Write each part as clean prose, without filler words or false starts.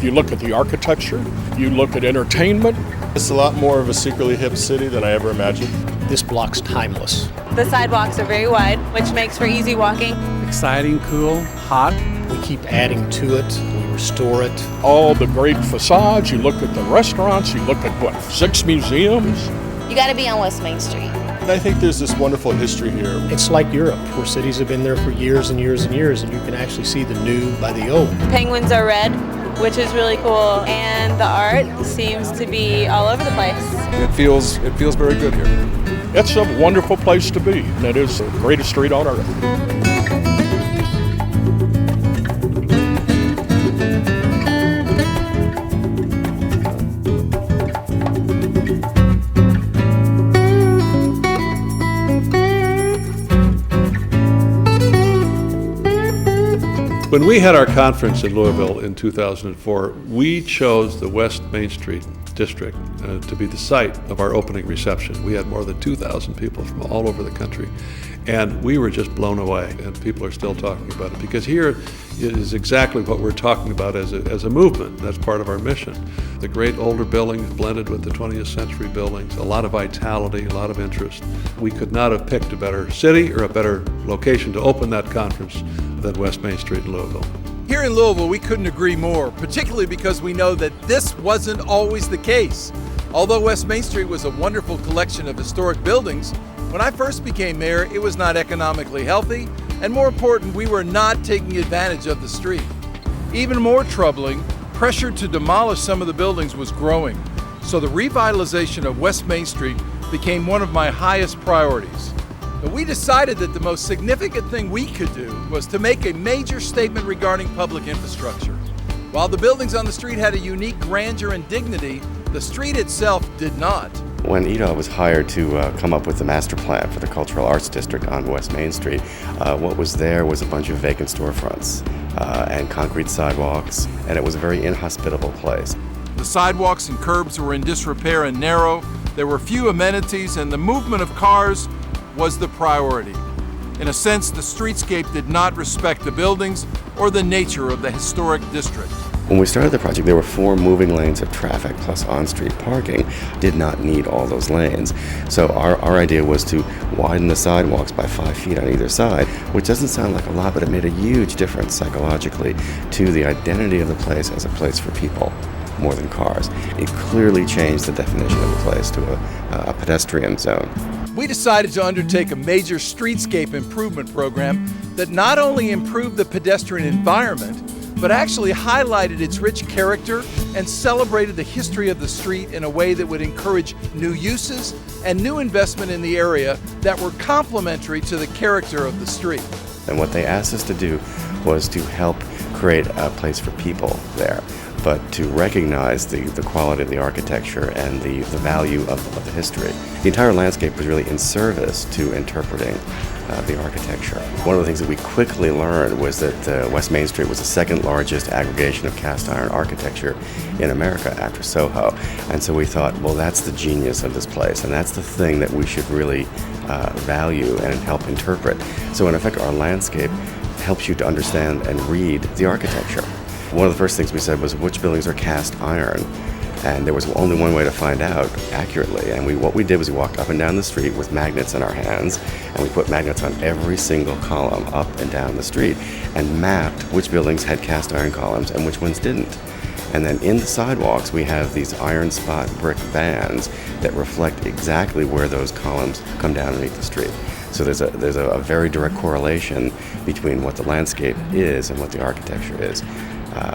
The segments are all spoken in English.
You look at the architecture, you look at entertainment. It's a lot more of a secretly hip city than I ever imagined. This block's timeless. The sidewalks are very wide, which makes for easy walking. Exciting, cool, hot. We keep adding to it, we restore it. All the great facades, you look at the restaurants, you look at 6 museums. You got to be on West Main Street. And I think there's this wonderful history here. It's like Europe, where cities have been there for years and years and years, and you can actually see the new by the old. Penguins are red, which is really cool, and the art seems to be all over the place. It feels very good here. It's a wonderful place to be, and it is the greatest street on earth. When we had our conference in Louisville in 2004, we chose the West Main Street district to be the site of our opening reception. We had more than 2,000 people from all over the country, and we were just blown away, and people are still talking about it, because here is exactly what we're talking about as a movement. That's part of our mission. The great older buildings blended with the 20th century buildings, a lot of vitality, a lot of interest. We could not have picked a better city or a better location to open that conference than West Main Street in Louisville. Here in Louisville, we couldn't agree more, particularly because we know that this wasn't always the case. Although West Main Street was a wonderful collection of historic buildings, when I first became mayor, it was not economically healthy, and more important, we were not taking advantage of the street. Even more troubling, pressure to demolish some of the buildings was growing, so the revitalization of West Main Street became one of my highest priorities. But we decided that the most significant thing we could do was to make a major statement regarding public infrastructure. While the buildings on the street had a unique grandeur and dignity, the street itself did not. When EDA was hired to come up with the master plan for the Cultural Arts District on West Main Street, what was there was a bunch of vacant storefronts and concrete sidewalks, and it was a very inhospitable place. The sidewalks and curbs were in disrepair and narrow, there were few amenities, and the movement of cars was the priority. In a sense, the streetscape did not respect the buildings or the nature of the historic district. When we started the project, there were 4 moving lanes of traffic plus on-street parking. Did not need all those lanes. So our idea was to widen the sidewalks by 5 feet on either side, which doesn't sound like a lot, but it made a huge difference psychologically to the identity of the place as a place for people, more than cars. It clearly changed the definition of the place to a pedestrian zone. We decided to undertake a major streetscape improvement program that not only improved the pedestrian environment, but actually highlighted its rich character and celebrated the history of the street in a way that would encourage new uses and new investment in the area that were complementary to the character of the street. And what they asked us to do was to help create a place for people there, but to recognize the quality of the architecture and the value of the history. The entire landscape was really in service to interpreting the architecture. One of the things that we quickly learned was that West Main Street was the second largest aggregation of cast iron architecture in America after Soho. And so we thought, well, that's the genius of this place, and that's the thing that we should really value and help interpret. So in effect, our landscape helps you to understand and read the architecture. One of the first things we said was which buildings are cast iron, and there was only one way to find out accurately. And what we did was we walked up and down the street with magnets in our hands, and we put magnets on every single column up and down the street and mapped which buildings had cast iron columns and which ones didn't. And then in the sidewalks, we have these iron spot brick bands that reflect exactly where those columns come down underneath the street. So there's a very direct correlation between what the landscape is and what the architecture is.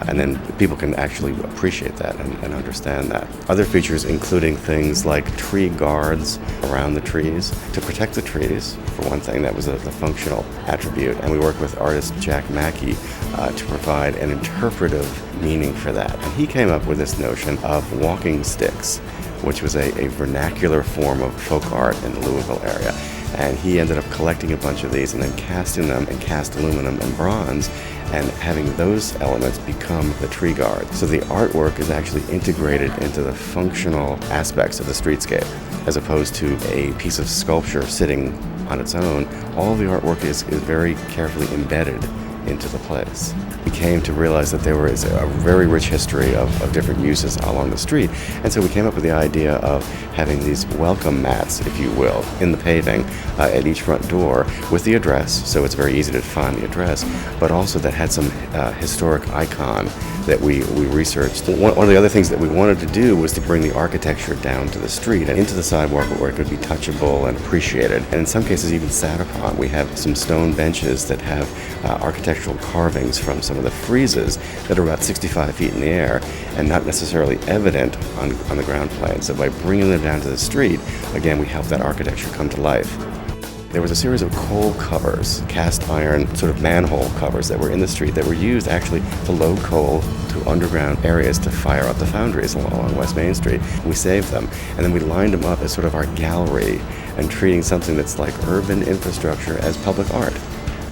And then people can actually appreciate that and understand that. Other features including things like tree guards around the trees to protect the trees, for one thing. That was the functional attribute. And we worked with artist Jack Mackey to provide an interpretive meaning for that. And he came up with this notion of walking sticks, which was a vernacular form of folk art in the Louisville area. And he ended up collecting a bunch of these and then casting them in cast aluminum and bronze, and having those elements become the tree guard. So the artwork is actually integrated into the functional aspects of the streetscape, as opposed to a piece of sculpture sitting on its own. All the artwork is very carefully embedded into the place. we came to realize that there was a very rich history of different uses along the street. And so we came up with the idea of having these welcome mats, if you will, in the paving at each front door with the address, so it's very easy to find the address, but also that had some historic icon that we researched. One of the other things that we wanted to do was to bring the architecture down to the street and into the sidewalk where it could be touchable and appreciated, and in some cases even sat upon. We have some stone benches that have architectural carvings from some of the friezes that are about 65 feet in the air and not necessarily evident on the ground plane. So by bringing them down to the street, again, we help that architecture come to life. There was a series of coal covers, cast iron sort of manhole covers that were in the street that were used actually to load coal to underground areas to fire up the foundries along West Main Street. We saved them, and then we lined them up as sort of our gallery and treating something that's like urban infrastructure as public art.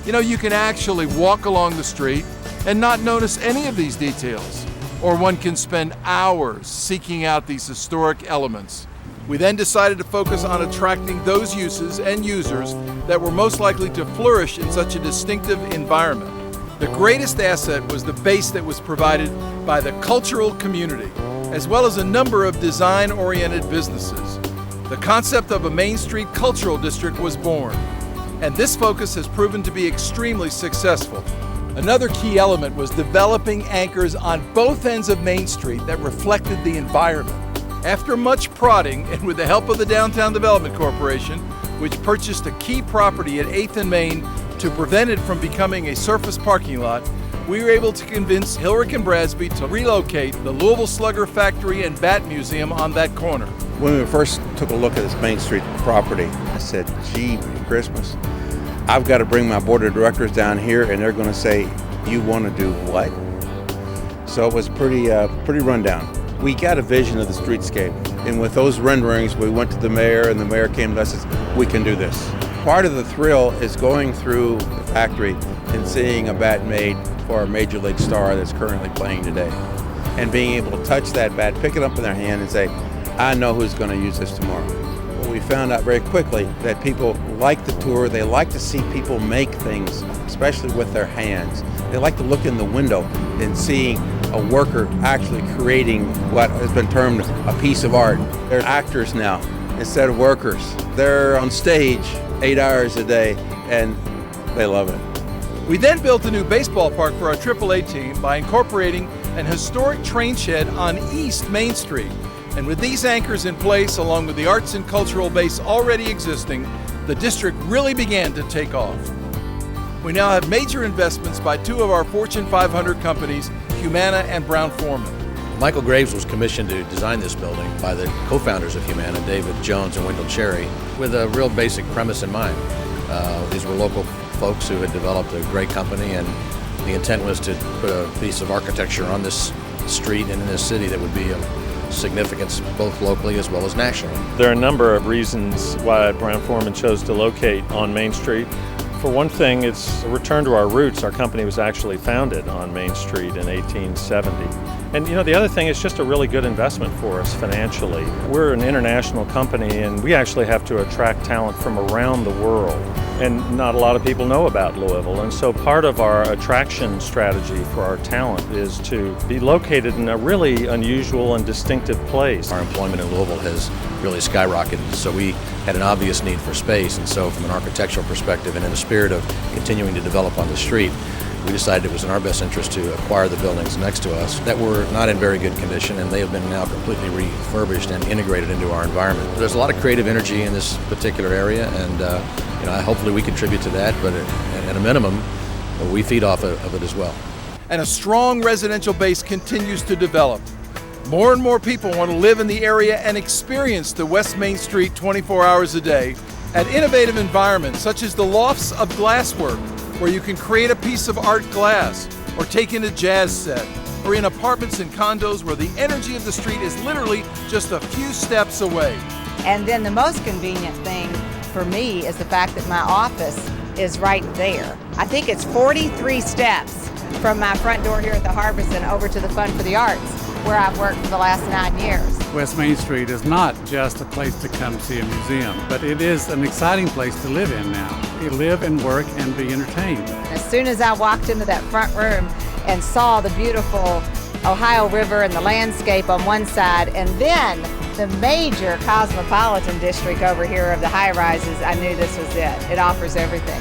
You know, you can actually walk along the street and not notice any of these details, or one can spend hours seeking out these historic elements. We then decided to focus on attracting those uses and users that were most likely to flourish in such a distinctive environment. The greatest asset was the base that was provided by the cultural community, as well as a number of design-oriented businesses. The concept of a Main Street cultural district was born, and this focus has proven to be extremely successful. Another key element was developing anchors on both ends of Main Street that reflected the environment. After much prodding, and with the help of the Downtown Development Corporation, which purchased a key property at 8th and Main to prevent it from becoming a surface parking lot, we were able to convince Hillerich and Bradsby to relocate the Louisville Slugger Factory and Bat Museum on that corner. When we first took a look at this Main Street property, I said, gee, Christmas, I've got to bring my board of directors down here and they're going to say, you want to do what? So it was pretty rundown. We got a vision of the streetscape, and with those renderings, we went to the mayor, and the mayor came to us and said, we can do this. Part of the thrill is going through the factory and seeing a bat made for a major league star that's currently playing today, and being able to touch that bat, pick it up in their hand, and say, I know who's going to use this tomorrow. Well, we found out very quickly that people like the tour. They like to see people make things, especially with their hands. They like to look in the window and see a worker actually creating what has been termed a piece of art. They're actors now instead of workers. They're on stage 8 hours a day, and they love it. We then built a new baseball park for our AAA team by incorporating an historic train shed on East Main Street. And with these anchors in place, along with the arts and cultural base already existing, the district really began to take off. We now have major investments by two of our Fortune 500 companies, Humana and Brown-Forman. Michael Graves was commissioned to design this building by the co-founders of Humana, David Jones and Wendell Cherry, with a real basic premise in mind. These were local folks who had developed a great company, and the intent was to put a piece of architecture on this street and in this city that would be of significance both locally as well as nationally. There are a number of reasons why Brown-Forman chose to locate on Main Street. For one thing, it's a return to our roots. Our company was actually founded on Main Street in 1870. And the other thing, it's just a really good investment for us financially. We're an international company, and we actually have to attract talent from around the world. And not a lot of people know about Louisville. And so part of our attraction strategy for our talent is to be located in a really unusual and distinctive place. Our employment in Louisville has really skyrocketed, so we had an obvious need for space. And so from an architectural perspective and in the spirit of continuing to develop on the street, we decided it was in our best interest to acquire the buildings next to us that were not in very good condition, and they have been now completely refurbished and integrated into our environment. There's a lot of creative energy in this particular area, and hopefully we contribute to that, but at a minimum, we feed off of it as well. And a strong residential base continues to develop. More and more people want to live in the area and experience the West Main Street 24 hours a day at innovative environments such as the lofts of glasswork, where you can create a piece of art glass, or take in a jazz set, or in apartments and condos where the energy of the street is literally just a few steps away. And then the most convenient thing for me is the fact that my office is right there. I think it's 43 steps from my front door here at the Harbison over to the Fund for the Arts, where I've worked for the last 9 years. West Main Street is not just a place to come see a museum, but it is an exciting place to live in now. You live and work and be entertained. As soon as I walked into that front room and saw the beautiful Ohio River and the landscape on one side, and then the major cosmopolitan district over here of the high-rises, I knew this was it. It offers everything.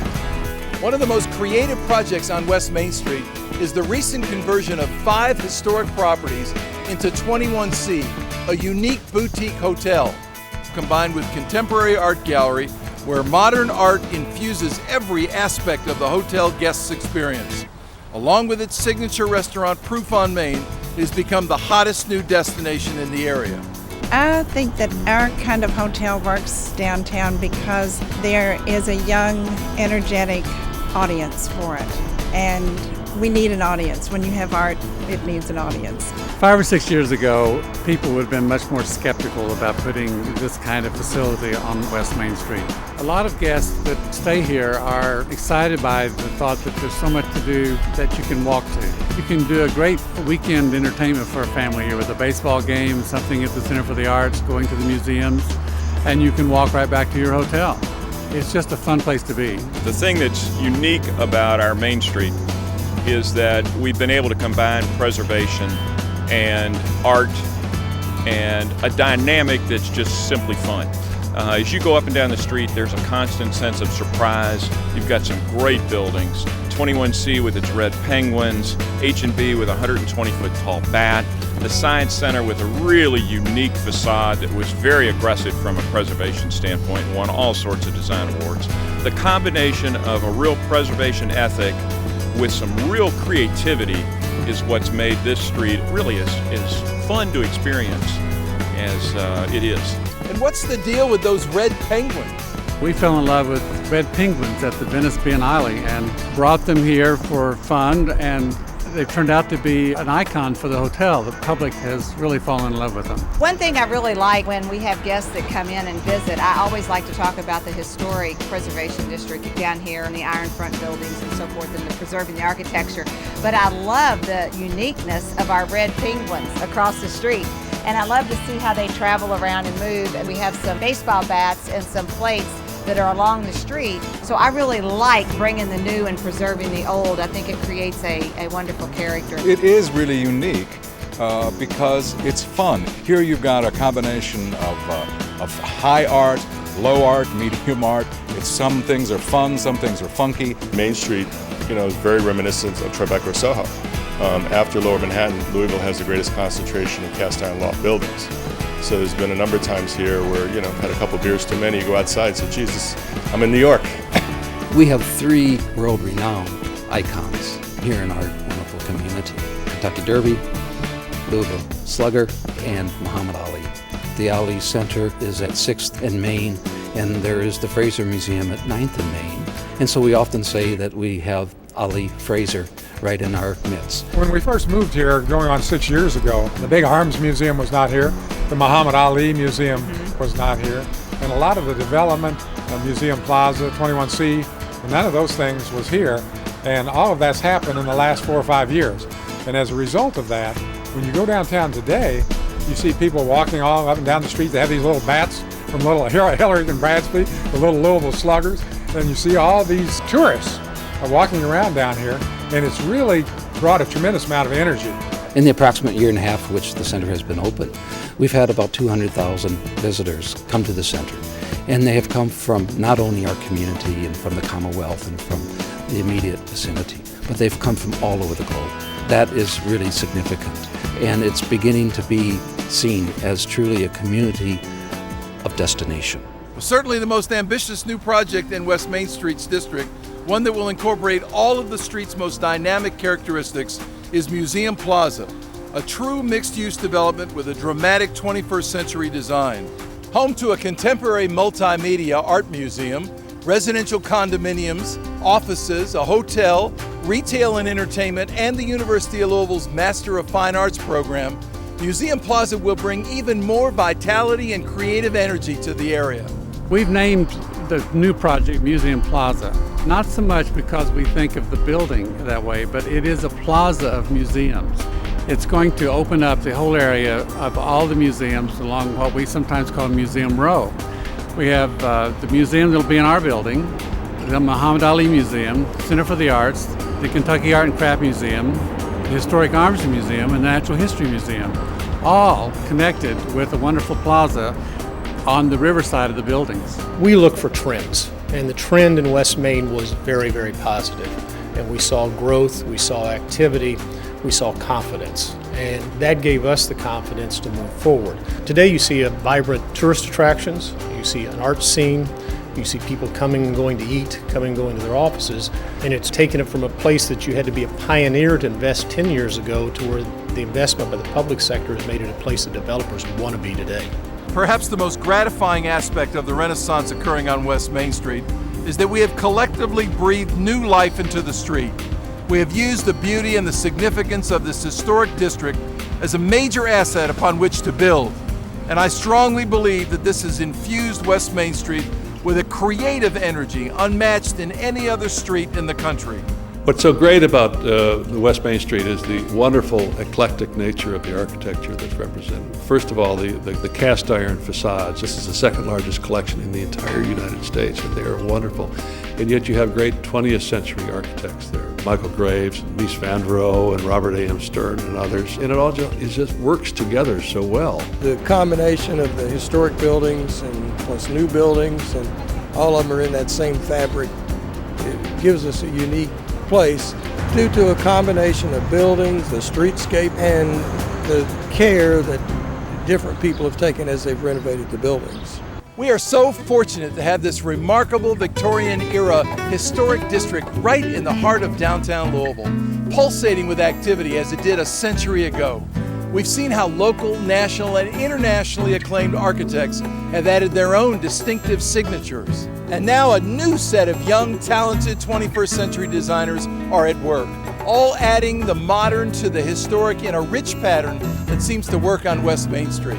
One of the most creative projects on West Main Street is the recent conversion of 5 historic properties into 21C, a unique boutique hotel, combined with contemporary art gallery, where modern art infuses every aspect of the hotel guest's experience. Along with its signature restaurant, Proof on Main, it has become the hottest new destination in the area. I think that our kind of hotel works downtown because there is a young, energetic audience for it. And we need an audience. When you have art, it needs an audience. 5 or 6 years ago, people would have been much more skeptical about putting this kind of facility on West Main Street. A lot of guests that stay here are excited by the thought that there's so much to do that you can walk to. You can do a great weekend entertainment for a family here with a baseball game, something at the Center for the Arts, going to the museums, and you can walk right back to your hotel. It's just a fun place to be. The thing that's unique about our Main Street is that we've been able to combine preservation and art and a dynamic that's just simply fun. As you go up and down the street, there's a constant sense of surprise. You've got some great buildings. 21C with its red penguins, H&B with a 120-foot tall bat, the Science Center with a really unique facade that was very aggressive from a preservation standpoint and won all sorts of design awards. The combination of a real preservation ethic with some real creativity is what's made this street really as fun to experience as it is. And what's the deal with those red penguins? We fell in love with red penguins at the Venice Biennale and brought them here for fun, and they've turned out to be an icon for the hotel. The public has really fallen in love with them. One thing I really like when we have guests that come in and visit, I always like to talk about the historic preservation district down here and the iron front buildings and so forth, and the preserving the architecture. But I love the uniqueness of our red penguins across the street. And I love to see how they travel around and move. And we have some baseball bats and some plates that are along the street. So I really like bringing the new and preserving the old. I think it creates a wonderful character. It is really unique because it's fun. Here you've got a combination of high art, low art, medium art. Some things are fun, some things are funky. Main Street, is very reminiscent of Tribeca or Soho. After Lower Manhattan, Louisville has the greatest concentration of cast iron loft buildings. So there's been a number of times here where, had a couple beers too many, you go outside and say, Jesus, I'm in New York. We have 3 world-renowned icons here in our wonderful community. Kentucky Derby, Louisville Slugger, and Muhammad Ali. The Ali Center is at 6th and Main, and there is the Fraser Museum at 9th and Main. And so we often say that we have Ali Fraser right in our midst. When we first moved here, going on 6 years ago, the Big Arms Museum was not here. The Muhammad Ali Museum was not here. And a lot of the development of Museum Plaza, 21C, none of those things was here. And all of that's happened in the last 4 or 5 years. And as a result of that, when you go downtown today, you see people walking all up and down the street. They have these little bats from little Hillerich and Bradsby, the little Louisville Sluggers. And you see all these tourists walking around down here. And it's really brought a tremendous amount of energy. In the approximate year and a half which the center has been open, we've had about 200,000 visitors come to the center. And they have come from not only our community and from the Commonwealth and from the immediate vicinity, but they've come from all over the globe. That is really significant. And it's beginning to be seen as truly a community of destination. Certainly the most ambitious new project in West Main Street's district, one that will incorporate all of the street's most dynamic characteristics, is Museum Plaza, a true mixed-use development with a dramatic 21st century design. Home to a contemporary multimedia art museum, residential condominiums, offices, a hotel, retail and entertainment, and the University of Louisville's Master of Fine Arts program, Museum Plaza will bring even more vitality and creative energy to the area. We've named the new project Museum Plaza, not so much because we think of the building that way, but it is a plaza of museums. It's going to open up the whole area of all the museums along what we sometimes call Museum Row. We have the museum that will be in our building, the Muhammad Ali Museum, Center for the Arts, the Kentucky Art and Craft Museum, the Historic Arms Museum, and the Natural History Museum, all connected with a wonderful plaza on the riverside of the buildings. We look for trends, and the trend in West Main was very, very positive. And we saw growth, we saw activity, we saw confidence. And that gave us the confidence to move forward. Today you see a vibrant tourist attractions, you see an art scene, you see people coming and going to eat, coming and going to their offices, and it's taken it from a place that you had to be a pioneer to invest 10 years ago to where the investment by the public sector has made it a place that developers want to be today. Perhaps the most gratifying aspect of the renaissance occurring on West Main Street is that we have collectively breathed new life into the street. We have used the beauty and the significance of this historic district as a major asset upon which to build. And I strongly believe that this has infused West Main Street with a creative energy unmatched in any other street in the country. What's so great about the West Main Street is the wonderful eclectic nature of the architecture that's represented. First of all, the cast iron facades. This is the second largest collection in the entire United States, and they are wonderful. And yet you have great 20th century architects there. Michael Graves, Mies van der Rohe, and Robert A.M. Stern, and others. And it just works together so well. The combination of the historic buildings and plus new buildings, and all of them are in that same fabric, it gives us a unique place due to a combination of buildings, the streetscape, and the care that different people have taken as they've renovated the buildings. We are so fortunate to have this remarkable Victorian-era historic district right in the heart of downtown Louisville, pulsating with activity as it did a century ago. We've seen how local, national, and internationally acclaimed architects have added their own distinctive signatures. And now a new set of young, talented 21st century designers are at work, all adding the modern to the historic in a rich pattern that seems to work on West Main Street.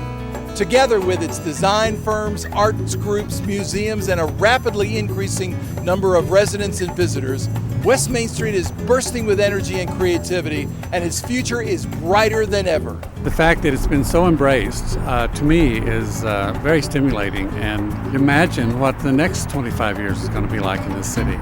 Together with its design firms, arts groups, museums, and a rapidly increasing number of residents and visitors, West Main Street is bursting with energy and creativity, and its future is brighter than ever. The fact that it's been so embraced, to me, is very stimulating, and imagine what the next 25 years is going to be like in this city.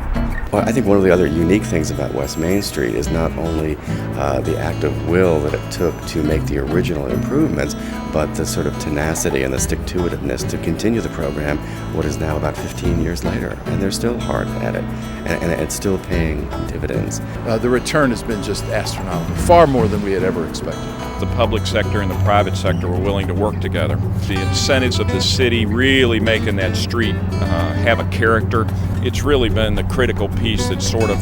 Well, I think one of the other unique things about West Main Street is not only the act of will that it took to make the original improvements, but the sort of tenacity and the stick-to-itiveness to continue the program what is now about 15 years later. And they're still hard at it, and it's still paying dividends. The return has been just astronomical, far more than we had ever expected. The public sector and the private sector were willing to work together. The incentives of the city really making that street have a character. It's really been the critical piece that sort of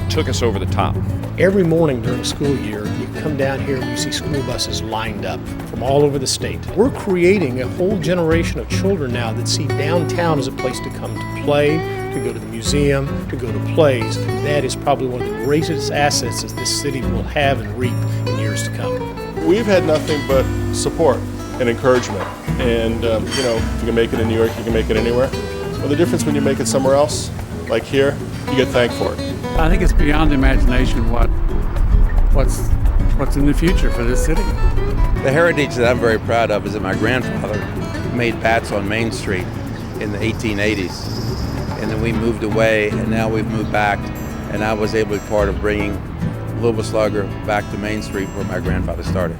took us over the top. Every morning during the school year, you come down here and you see school buses lined up from all over the state. We're creating a whole generation of children now that see downtown as a place to come to play, to go to the museum, to go to plays. That is probably one of the greatest assets that this city will have and reap in years to come. We've had nothing but support and encouragement. And, if you can make it in New York, you can make it anywhere. Well, the difference when you make it somewhere else, like here, you get thanked for it. I think it's beyond imagination what's in the future for this city. The heritage that I'm very proud of is that my grandfather made bats on Main Street in the 1880s. And then we moved away, and now we've moved back, and I was able to be part of bringing Louisville Slugger back to Main Street where my grandfather started.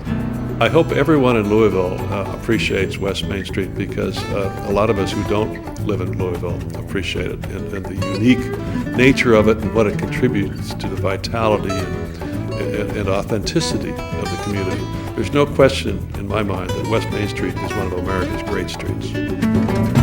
I hope everyone in Louisville appreciates West Main Street, because a lot of us who don't live in Louisville appreciate it, and the unique nature of it and what it contributes to the vitality and authenticity of the community. There's no question in my mind that West Main Street is one of America's great streets.